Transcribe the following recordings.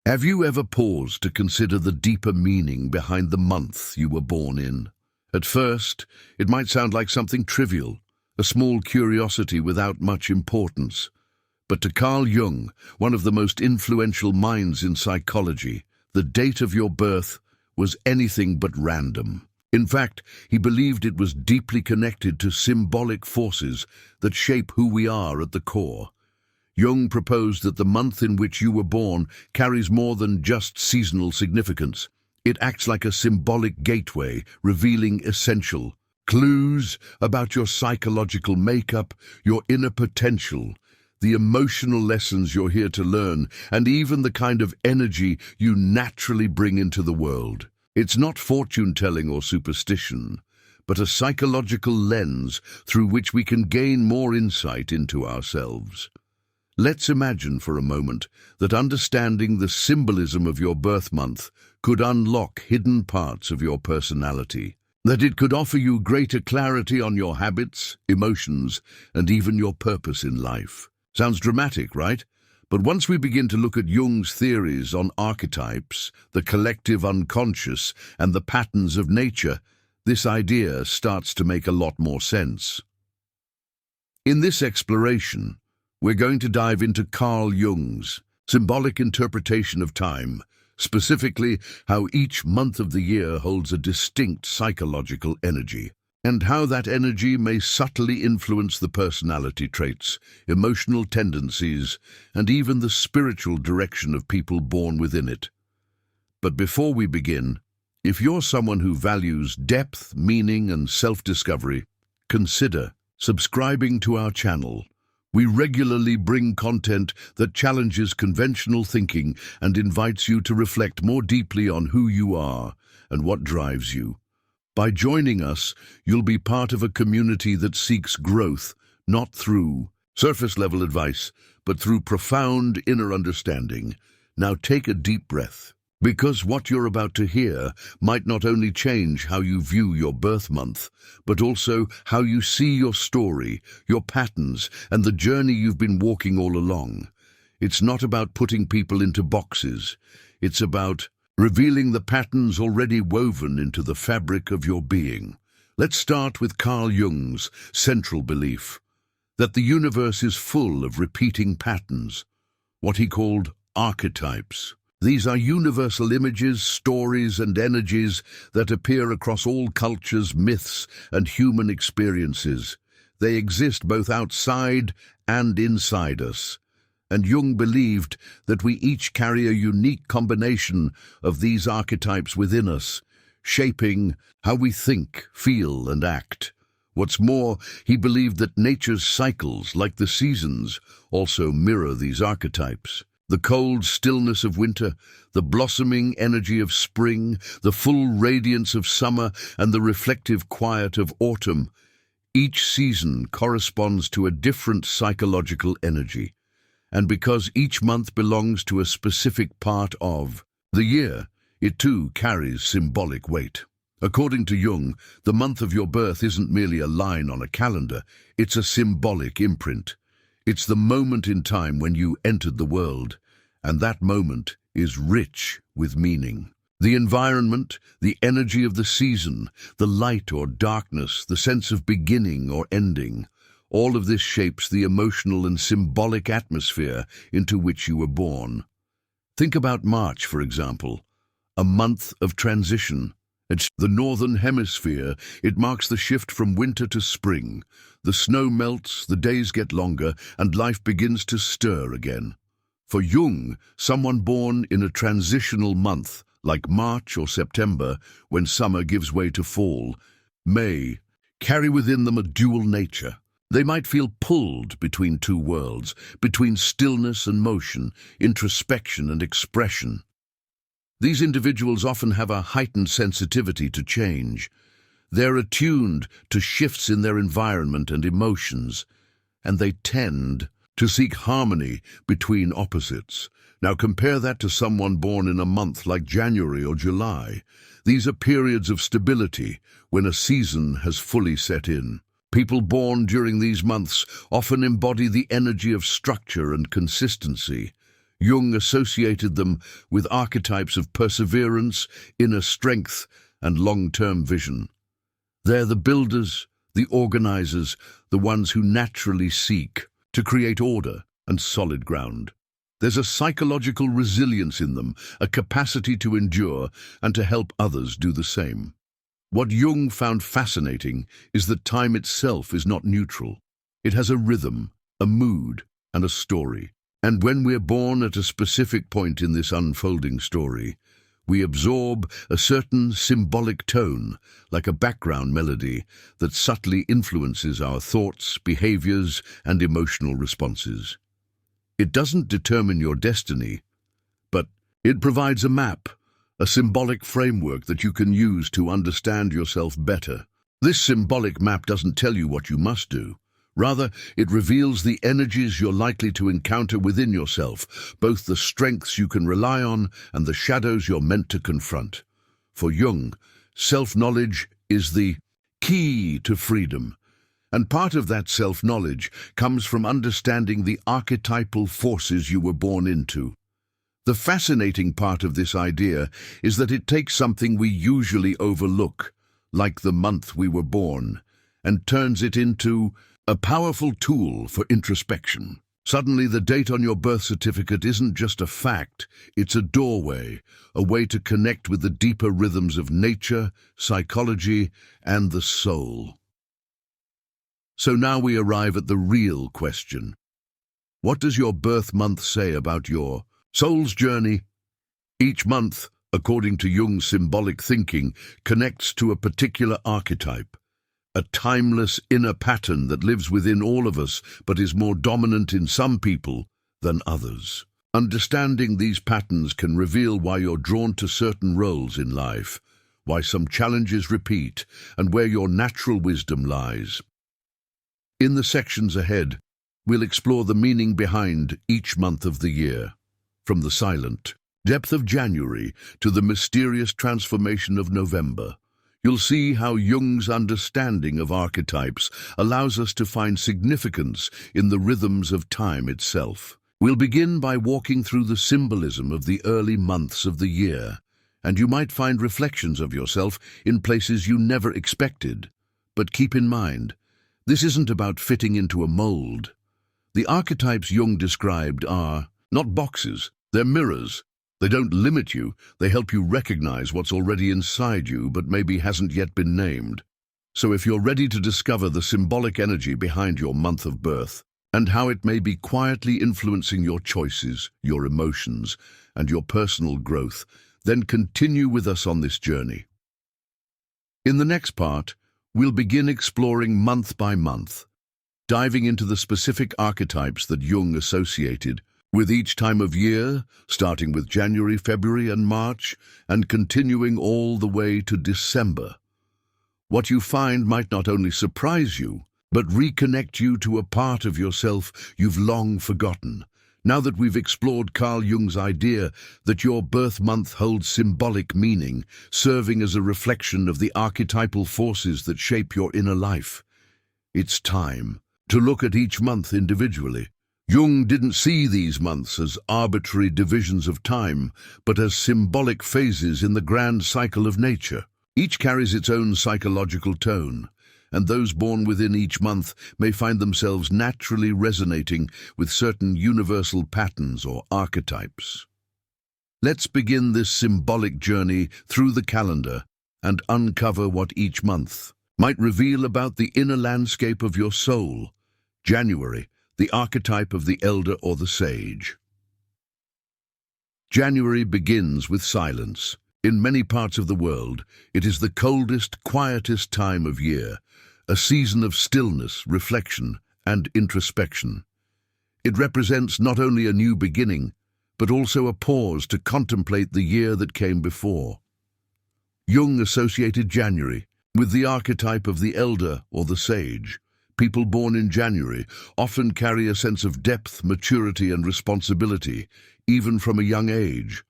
Have you ever paused to consider the deeper meaning behind the month you were born in? At first, it might sound like something trivial, a small curiosity without much importance. But to Carl Jung, one of the most influential minds in psychology, the date of your birth was anything but random. In fact, he believed it was deeply connected to symbolic forces that shape who we are at the core. Jung proposed that the month in which you were born carries more than just seasonal significance. It acts like a symbolic gateway, revealing essential clues about your psychological makeup, your inner potential, the emotional lessons you're here to learn, and even the kind of energy you naturally bring into the world. It's not fortune-telling or superstition, but a psychological lens through which we can gain more insight into ourselves. Let's imagine for a moment that understanding the symbolism of your birth month could unlock hidden parts of your personality, that it could offer you greater clarity on your habits, emotions, and even your purpose in life. Sounds dramatic, right? But once we begin to look at Jung's theories on archetypes, the collective unconscious, and the patterns of nature, this idea starts to make a lot more sense. In this exploration, we're going to dive into Carl Jung's symbolic interpretation of time, specifically how each month of the year holds a distinct psychological energy, and how that energy may subtly influence the personality traits, emotional tendencies, and even the spiritual direction of people born within it. But before we begin, if you're someone who values depth, meaning, and self-discovery, consider subscribing to our channel. We regularly bring content that challenges conventional thinking and invites you to reflect more deeply on who you are and what drives you. By joining us, you'll be part of a community that seeks growth, not through surface-level advice, but through profound inner understanding. Now take a deep breath, because what you're about to hear might not only change how you view your birth month, but also how you see your story, your patterns, and the journey you've been walking all along. It's not about putting people into boxes. It's about revealing the patterns already woven into the fabric of your being. Let's start with Carl Jung's central belief that the universe is full of repeating patterns, what he called archetypes. These are universal images, stories, and energies that appear across all cultures, myths, and human experiences. They exist both outside and inside us. And Jung believed that we each carry a unique combination of these archetypes within us, shaping how we think, feel, and act. What's more, he believed that nature's cycles, like the seasons, also mirror these archetypes. The cold stillness of winter, the blossoming energy of spring, the full radiance of summer, and the reflective quiet of autumn. Each season corresponds to a different psychological energy. And because each month belongs to a specific part of the year, it too carries symbolic weight. According to Jung, the month of your birth isn't merely a line on a calendar, it's a symbolic imprint. It's the moment in time when you entered the world, and that moment is rich with meaning. The environment, the energy of the season, the light or darkness, the sense of beginning or ending, all of this shapes the emotional and symbolic atmosphere into which you were born. Think about March, for example, a month of transition. It's the northern hemisphere. It marks the shift from winter to spring. The snow melts, the days get longer, and life begins to stir again. For Jung, someone born in a transitional month, like March or September, when summer gives way to fall, may carry within them a dual nature. They might feel pulled between two worlds, between stillness and motion, introspection and expression. These individuals often have a heightened sensitivity to change. They're attuned to shifts in their environment and emotions, and they tend to seek harmony between opposites. Now compare that to someone born in a month like January or July. These are periods of stability when a season has fully set in. People born during these months often embody the energy of structure and consistency. Jung associated them with archetypes of perseverance, inner strength, and long-term vision. They're the builders, the organizers, the ones who naturally seek to create order and solid ground. There's a psychological resilience in them, a capacity to endure and to help others do the same. What Jung found fascinating is that time itself is not neutral. It has a rhythm, a mood, and a story. And when we're born at a specific point in this unfolding story, we absorb a certain symbolic tone, like a background melody, that subtly influences our thoughts, behaviors, and emotional responses. It doesn't determine your destiny, but it provides a map, a symbolic framework that you can use to understand yourself better. This symbolic map doesn't tell you what you must do. Rather, it reveals the energies you're likely to encounter within yourself, both the strengths you can rely on and the shadows you're meant to confront. For Jung, self-knowledge is the key to freedom. And part of that self-knowledge comes from understanding the archetypal forces you were born into. The fascinating part of this idea is that it takes something we usually overlook, like the month we were born, and turns it into a powerful tool for introspection. Suddenly, the date on your birth certificate isn't just a fact, it's a doorway, a way to connect with the deeper rhythms of nature, psychology, and the soul. So now we arrive at the real question. What does your birth month say about your soul's journey? Each month, according to Jung's symbolic thinking, connects to a particular archetype, a timeless inner pattern that lives within all of us but is more dominant in some people than others. Understanding these patterns can reveal why you're drawn to certain roles in life, why some challenges repeat, and where your natural wisdom lies. In the sections ahead, we'll explore the meaning behind each month of the year, from the silent depth of January to the mysterious transformation of November. You'll see how Jung's understanding of archetypes allows us to find significance in the rhythms of time itself. We'll begin by walking through the symbolism of the early months of the year, and you might find reflections of yourself in places you never expected. But keep in mind, this isn't about fitting into a mold. The archetypes Jung described are not boxes, they're mirrors. They don't limit you, they help you recognize what's already inside you but maybe hasn't yet been named. So if you're ready to discover the symbolic energy behind your month of birth, and how it may be quietly influencing your choices, your emotions, and your personal growth, then continue with us on this journey. In the next part, we'll begin exploring month by month, diving into the specific archetypes that Jung associated with each time of year, starting with January, February, and March, and continuing all the way to December. What you find might not only surprise you, but reconnect you to a part of yourself you've long forgotten. Now that we've explored Carl Jung's idea that your birth month holds symbolic meaning, serving as a reflection of the archetypal forces that shape your inner life, it's time to look at each month individually. Jung didn't see these months as arbitrary divisions of time, but as symbolic phases in the grand cycle of nature. Each carries its own psychological tone, and those born within each month may find themselves naturally resonating with certain universal patterns or archetypes. Let's begin this symbolic journey through the calendar and uncover what each month might reveal about the inner landscape of your soul. January, the archetype of the elder or the sage. January begins with silence. In many parts of the world, it is the coldest, quietest time of year, a season of stillness, reflection, and introspection. It represents not only a new beginning, but also a pause to contemplate the year that came before. Jung associated January with the archetype of the elder or the sage. People born in January often carry a sense of depth, maturity, and responsibility, even from a young age.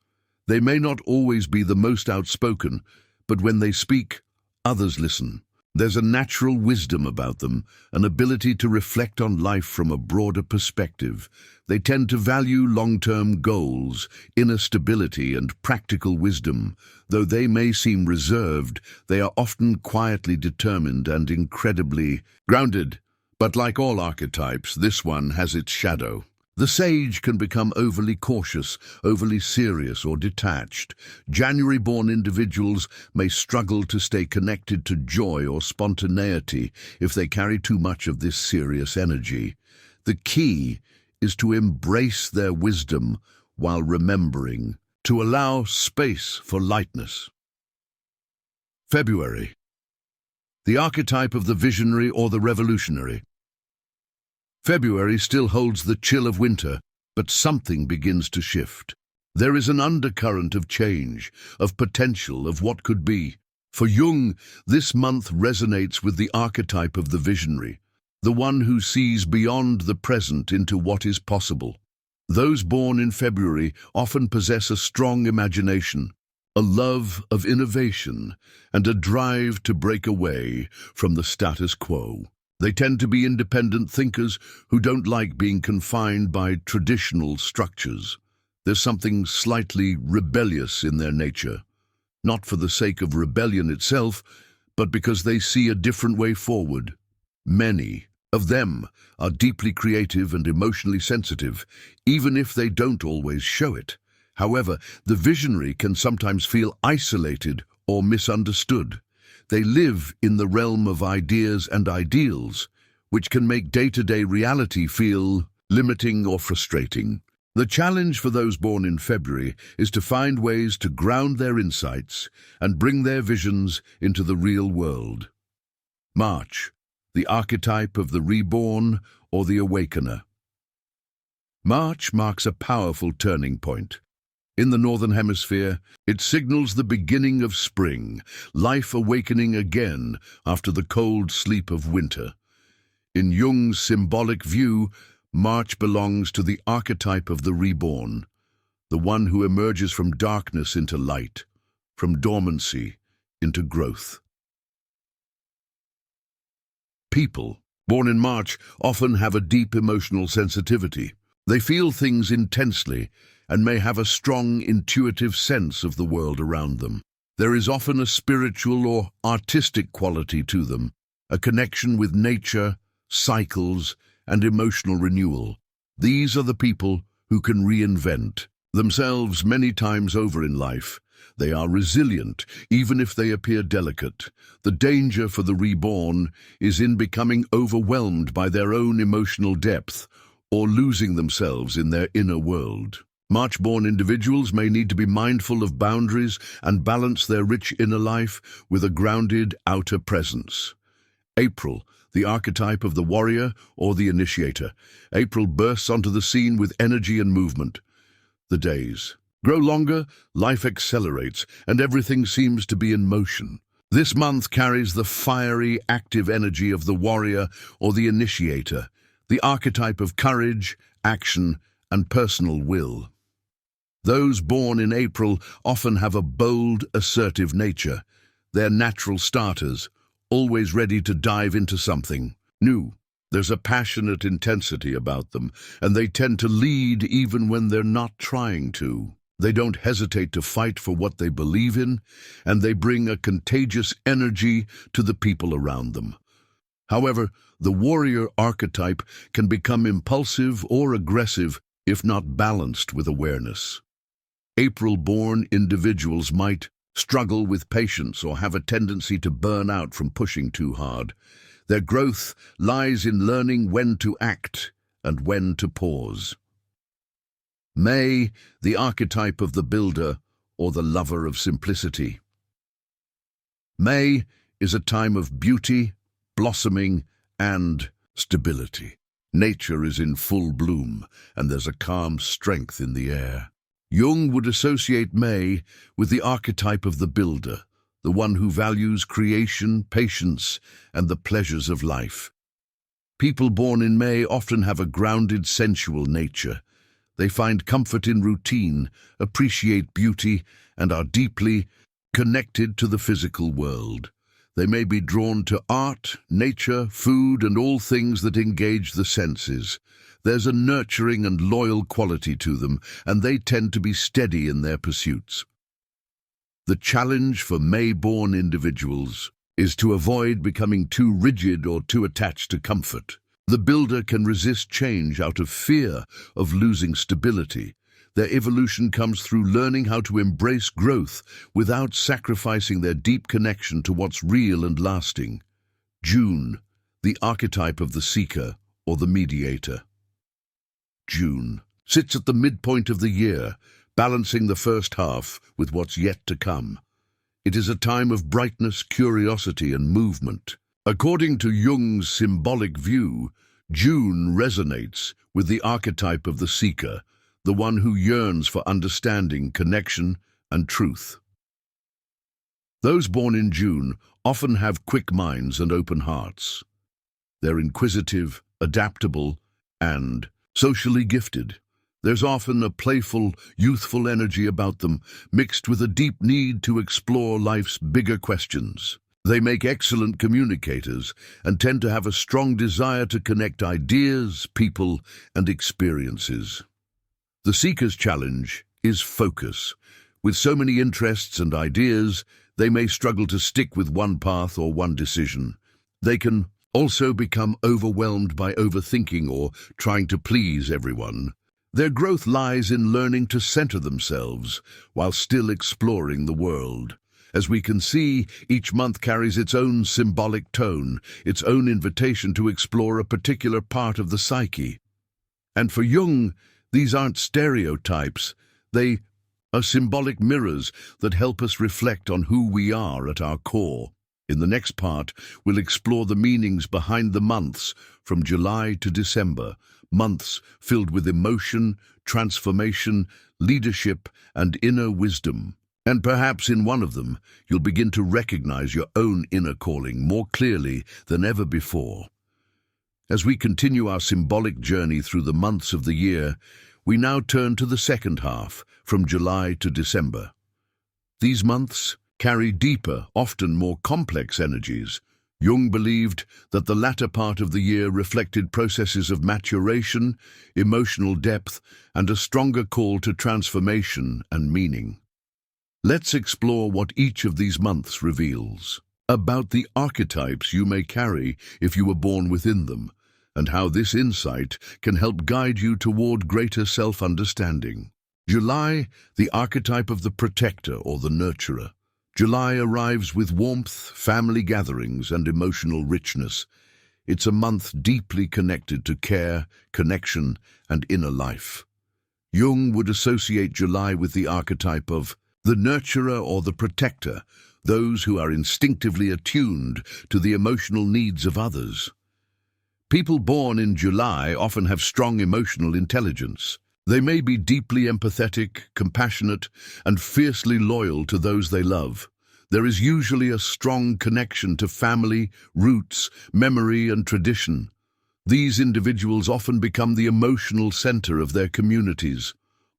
They may not always be the most outspoken, but when they speak, others listen. There's a natural wisdom about them, an ability to reflect on life from a broader perspective. They tend to value long-term goals, inner stability, and practical wisdom. Though they may seem reserved, they are often quietly determined and incredibly grounded. But like all archetypes, this one has its shadow. The sage can become overly cautious, overly serious, or detached. January-born individuals may struggle to stay connected to joy or spontaneity if they carry too much of this serious energy. The key is to embrace their wisdom while remembering to allow space for lightness. February. The archetype of the visionary or the revolutionary. February still holds the chill of winter, but something begins to shift. There is an undercurrent of change, of potential, of what could be. For Jung, this month resonates with the archetype of the visionary, the one who sees beyond the present into what is possible. Those born in February often possess a strong imagination, a love of innovation, and a drive to break away from the status quo. They tend to be independent thinkers who don't like being confined by traditional structures. There's something slightly rebellious in their nature, not for the sake of rebellion itself, but because they see a different way forward. Many of them are deeply creative and emotionally sensitive, even if they don't always show it. However, the visionary can sometimes feel isolated or misunderstood. They live in the realm of ideas and ideals, which can make day-to-day reality feel limiting or frustrating. The challenge for those born in February is to find ways to ground their insights and bring their visions into the real world. March, the archetype of the reborn or the awakener. March marks a powerful turning point. In the Northern Hemisphere, it signals the beginning of spring, life awakening again after the cold sleep of winter. In Jung's symbolic view, March belongs to the archetype of the reborn, the one who emerges from darkness into light, from dormancy into growth. People born in March often have a deep emotional sensitivity. They feel things intensely and may have a strong intuitive sense of the world around them. There is often a spiritual or artistic quality to them, a connection with nature, cycles, and emotional renewal. These are the people who can reinvent themselves many times over in life. They are resilient, even if they appear delicate. The danger for the reborn is in becoming overwhelmed by their own emotional depth or losing themselves in their inner world. March-born individuals may need to be mindful of boundaries and balance their rich inner life with a grounded outer presence. April, the archetype of the warrior or the initiator. April bursts onto the scene with energy and movement. The days grow longer, life accelerates, and everything seems to be in motion. This month carries the fiery, active energy of the warrior or the initiator, the archetype of courage, action, and personal will. Those born in April often have a bold, assertive nature. They're natural starters, always ready to dive into something new. There's a passionate intensity about them, and they tend to lead even when they're not trying to. They don't hesitate to fight for what they believe in, and they bring a contagious energy to the people around them. However, the warrior archetype can become impulsive or aggressive if not balanced with awareness. April-born individuals might struggle with patience or have a tendency to burn out from pushing too hard. Their growth lies in learning when to act and when to pause. May, the archetype of the builder or the lover of simplicity. May is a time of beauty, blossoming, and stability. Nature is in full bloom, and there's a calm strength in the air. Jung would associate May with the archetype of the builder, the one who values creation, patience, and the pleasures of life. People born in May often have a grounded, sensual nature. They find comfort in routine, appreciate beauty, and are deeply connected to the physical world. They may be drawn to art, nature, food, and all things that engage the senses. There's a nurturing and loyal quality to them, and they tend to be steady in their pursuits. The challenge for May-born individuals is to avoid becoming too rigid or too attached to comfort. The builder can resist change out of fear of losing stability. Their evolution comes through learning how to embrace growth without sacrificing their deep connection to what's real and lasting. June, the archetype of the seeker or the mediator. June sits at the midpoint of the year, balancing the first half with what's yet to come. It is a time of brightness, curiosity, and movement. According to Jung's symbolic view, June resonates with the archetype of the seeker, the one who yearns for understanding, connection, and truth. Those born in June often have quick minds and open hearts. They're inquisitive, adaptable, and socially gifted. There's often a playful, youthful energy about them, mixed with a deep need to explore life's bigger questions. They make excellent communicators and tend to have a strong desire to connect ideas, people, and experiences. The seeker's challenge is focus. With so many interests and ideas, they may struggle to stick with one path or one decision. They can also become overwhelmed by overthinking or trying to please everyone. Their growth lies in learning to center themselves while still exploring the world. As we can see, each month carries its own symbolic tone, its own invitation to explore a particular part of the psyche. And for Jung, these aren't stereotypes. They are symbolic mirrors that help us reflect on who we are at our core. In the next part, we'll explore the meanings behind the months from July to December, months filled with emotion, transformation, leadership, and inner wisdom. And perhaps in one of them, you'll begin to recognize your own inner calling more clearly than ever before. As we continue our symbolic journey through the months of the year, we now turn to the second half, from July to December. These months carry deeper, often more complex energies. Jung believed that the latter part of the year reflected processes of maturation, emotional depth, and a stronger call to transformation and meaning. Let's explore what each of these months reveals about the archetypes you may carry if you were born within them, and how this insight can help guide you toward greater self-understanding. July, the archetype of the protector or the nurturer. July arrives with warmth, family gatherings, and emotional richness. It's a month deeply connected to care, connection, and inner life. Jung would associate July with the archetype of the nurturer or the protector, those who are instinctively attuned to the emotional needs of others. People born in July often have strong emotional intelligence. They may be deeply empathetic, compassionate, and fiercely loyal to those they love. There is usually a strong connection to family, roots, memory, and tradition. These individuals often become the emotional center of their communities,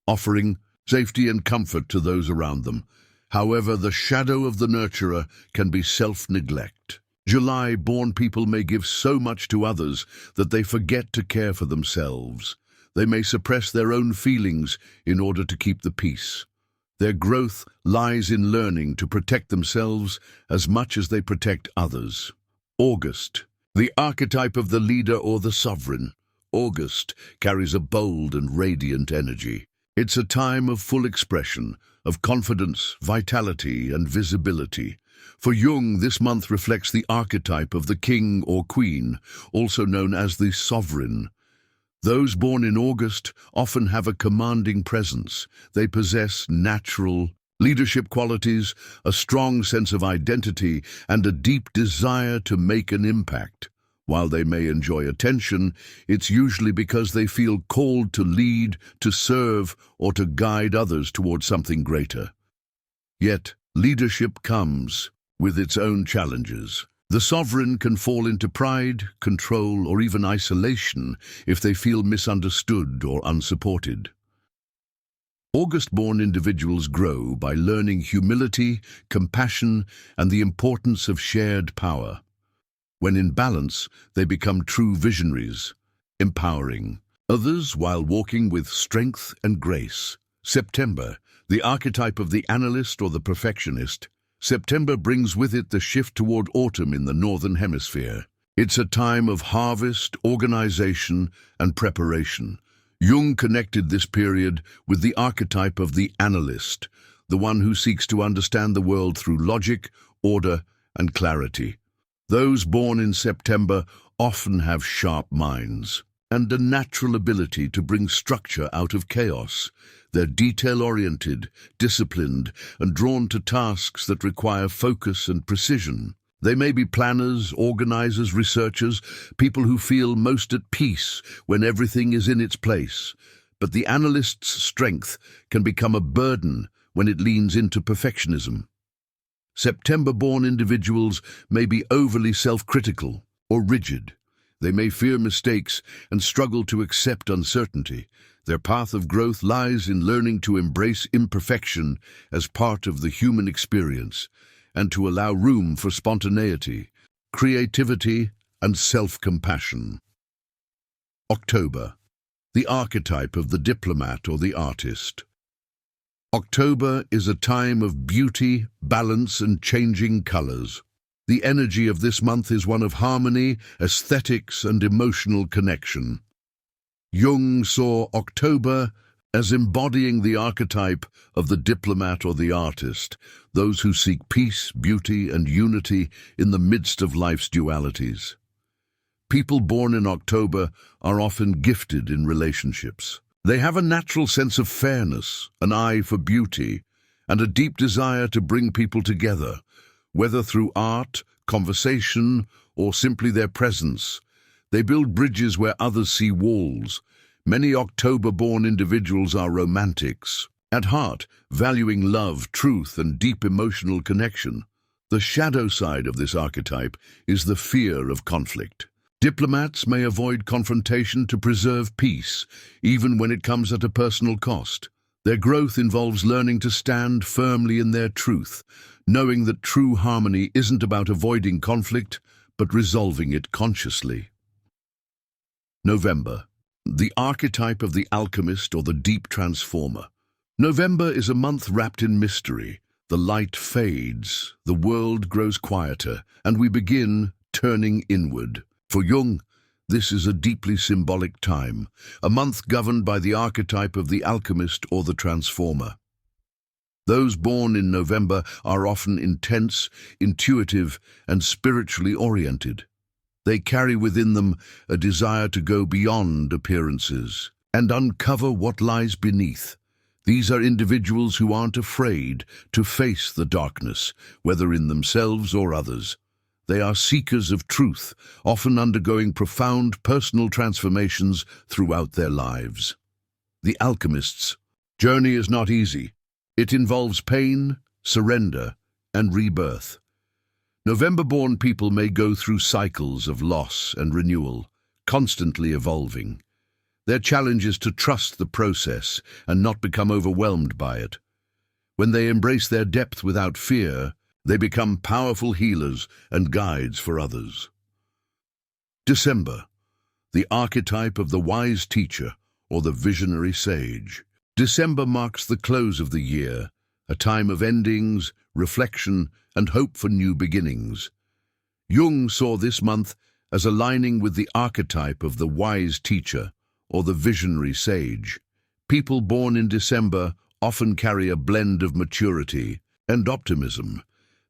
offering safety and comfort to those around them. However, the shadow of the nurturer can be self-neglect. July-born people may give so much to others that they forget to care for themselves. They may suppress their own feelings in order to keep the peace. Their growth lies in learning to protect themselves as much as they protect others. August, the archetype of the leader or the sovereign. August carries a bold and radiant energy. It's a time of full expression, of confidence, vitality, and visibility. For Jung, this month reflects the archetype of the king or queen, also known as the sovereign. Those born in August often have a commanding presence. They possess natural leadership qualities, a strong sense of identity, and a deep desire to make an impact. While they may enjoy attention, it's usually because they feel called to lead, to serve, or to guide others towards something greater. Yet, leadership comes with its own challenges. The sovereign can fall into pride, control, or even isolation if they feel misunderstood or unsupported. August-born individuals grow by learning humility, compassion, and the importance of shared power. When in balance, they become true visionaries, empowering others while walking with strength and grace. September, the archetype of the analyst or the perfectionist. September brings with it the shift toward autumn in the Northern Hemisphere. It's a time of harvest, organization, and preparation. Jung connected this period with the archetype of the analyst, the one who seeks to understand the world through logic, order, and clarity. Those born in September often have sharp minds and a natural ability to bring structure out of chaos. They're detail-oriented, disciplined, and drawn to tasks that require focus and precision. They may be planners, organizers, researchers, people who feel most at peace when everything is in its place. But the analyst's strength can become a burden when it leans into perfectionism. September-born individuals may be overly self-critical or rigid. They may fear mistakes and struggle to accept uncertainty. Their path of growth lies in learning to embrace imperfection as part of the human experience and to allow room for spontaneity, creativity, and self-compassion. October, the archetype of the diplomat or the artist. October is a time of beauty, balance, and changing colors. The energy of this month is one of harmony, aesthetics, and emotional connection. Jung saw October as embodying the archetype of the diplomat or the artist, those who seek peace, beauty, and unity in the midst of life's dualities. People born in October are often gifted in relationships. They have a natural sense of fairness, an eye for beauty, and a deep desire to bring people together, whether through art, conversation, or simply their presence. They build bridges where others see walls. Many October-born individuals are romantics, at heart valuing love, truth, and deep emotional connection. The shadow side of this archetype is the fear of conflict. Diplomats may avoid confrontation to preserve peace, even when it comes at a personal cost. Their growth involves learning to stand firmly in their truth, knowing that true harmony isn't about avoiding conflict, but resolving it consciously. November, the archetype of the alchemist or the deep transformer. November is a month wrapped in mystery. The light fades, the world grows quieter, and we begin turning inward. For Jung, this is a deeply symbolic time, a month governed by the archetype of the alchemist or the transformer. Those born in November are often intense, intuitive, and spiritually oriented. They carry within them a desire to go beyond appearances and uncover what lies beneath. These are individuals who aren't afraid to face the darkness, whether in themselves or others. They are seekers of truth, often undergoing profound personal transformations throughout their lives. The alchemist's journey is not easy. It involves pain, surrender, and rebirth. November-born people may go through cycles of loss and renewal, constantly evolving. Their challenge is to trust the process and not become overwhelmed by it. When they embrace their depth without fear, they become powerful healers and guides for others. December, the archetype of the wise teacher or the visionary sage. December marks the close of the year, a time of endings, reflection, and hope for new beginnings. Jung saw this month as aligning with the archetype of the wise teacher or the visionary sage. People born in December often carry a blend of maturity and optimism.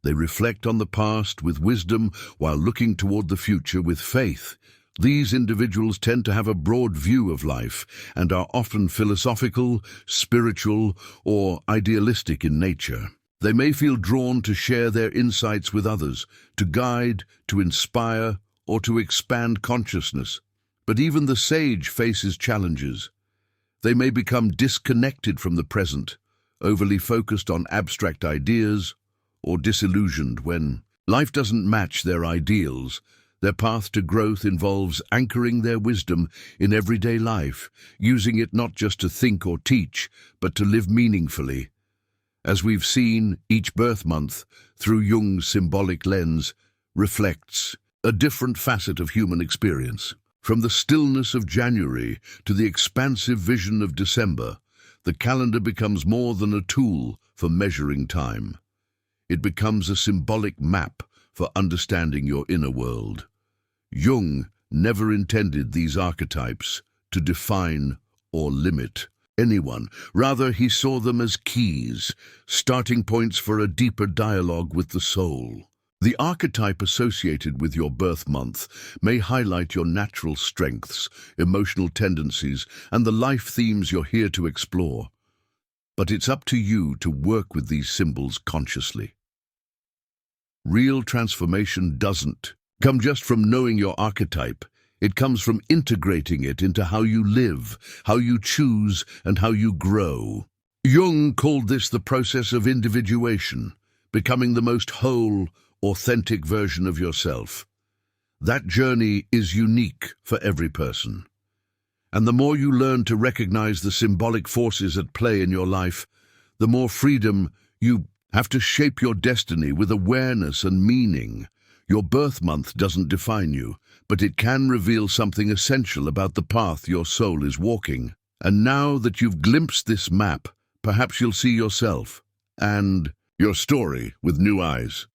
They reflect on the past with wisdom while looking toward the future with faith. These individuals tend to have a broad view of life and are often philosophical, spiritual, or idealistic in nature. They may feel drawn to share their insights with others, to guide, to inspire, or to expand consciousness. But even the sage faces challenges. They may become disconnected from the present, overly focused on abstract ideas, or disillusioned when life doesn't match their ideals. Their path to growth involves anchoring their wisdom in everyday life, using it not just to think or teach, but to live meaningfully. As we've seen, each birth month, through Jung's symbolic lens, reflects a different facet of human experience. From the stillness of January to the expansive vision of December, the calendar becomes more than a tool for measuring time. It becomes a symbolic map for understanding your inner world. Jung never intended these archetypes to define or limit anyone. Rather, he saw them as keys, starting points for a deeper dialogue with the soul. The archetype associated with your birth month may highlight your natural strengths, emotional tendencies, and the life themes you're here to explore. But it's up to you to work with these symbols consciously. Real transformation doesn't come just from knowing your archetype. It comes from integrating it into how you live, how you choose, and how you grow. Jung called this the process of individuation, becoming the most whole, authentic version of yourself. That journey is unique for every person. And the more you learn to recognize the symbolic forces at play in your life, the more freedom you have to shape your destiny with awareness and meaning. Your birth month doesn't define you, but it can reveal something essential about the path your soul is walking. And now that you've glimpsed this map, perhaps you'll see yourself and your story with new eyes.